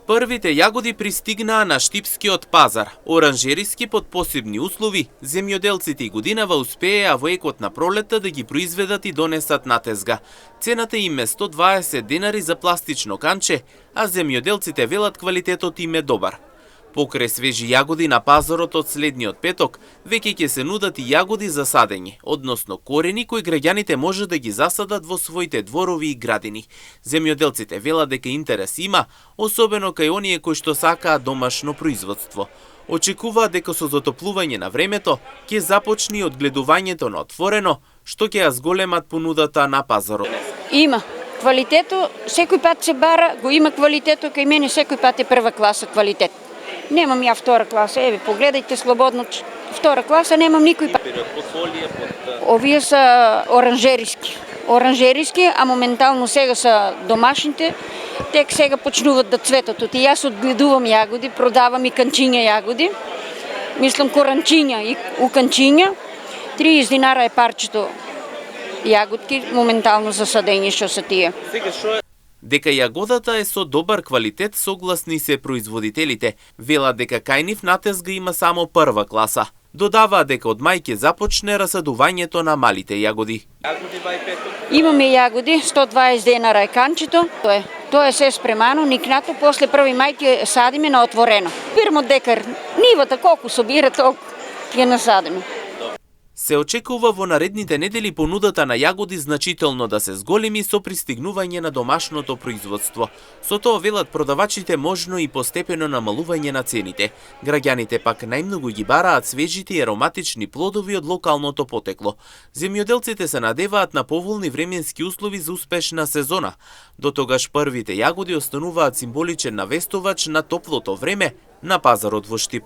Првите јагоди пристигнаа на Штипскиот пазар. Оранжериски под посебни услови, земјоделците и годинава успееа во екот на пролетта да ги произведат и донесат на тезга. Цената им е 120 денари за пластично канче, а земјоделците велат квалитетот им е добар. Покрај свежи јагоди на пазарот од следниот петок, веќе ќе се нудат и јагоди за садење, односно корени кои граѓаните може да ги засадат во своите дворови и градини. Земјоделците велат дека интерес има, особено кај оние кои што сакаат домашно производство. Очекуваат дека со затоплување на времето ќе започне одгледувањето на отворено, што ќе ја зголемат понудата на пазарот. Има. Квалитето, секој пат се бара, го има квалитето, кај мене секој пат е прва класа квалитет. Немам ја втора класа, еве, погледајте слободно, втора класа немам никој пат. Овие се оранжериски, а моментално сега се домашните, тек сега почнуваат да цветат. И јас одгледувам јагоди, продавам и канчиња јагоди, мислам коранчиња и уканчиња, 30 динара е парчето јагодки, моментално за садење што се тие. Дека јагодата е со добар квалитет, согласни се производителите. Велат дека кај нив на тезга има само прва класа. Додаваа дека од мај ќе започне расадувањето на малите јагоди. Имаме јагоди, 120 денара е канчето. Тоа е се спремано, никнато, после 1 мај ќе садиме на отворено. Пирмо декар, нивата колку собира, толку ќе насадиме. Се очекува во наредните недели понудата на јагоди значително да се зголеми со пристигнување на домашното производство. Со тоа велат продавачите можно и постепено намалување на цените. Граѓаните пак најмногу ги бараат свежите и ароматични плодови од локалното потекло. Земјоделците се надеваат на поволни временски услови за успешна сезона. До тогаш првите јагоди остануваат символичен навестувач на топлото време на пазарот во Штип.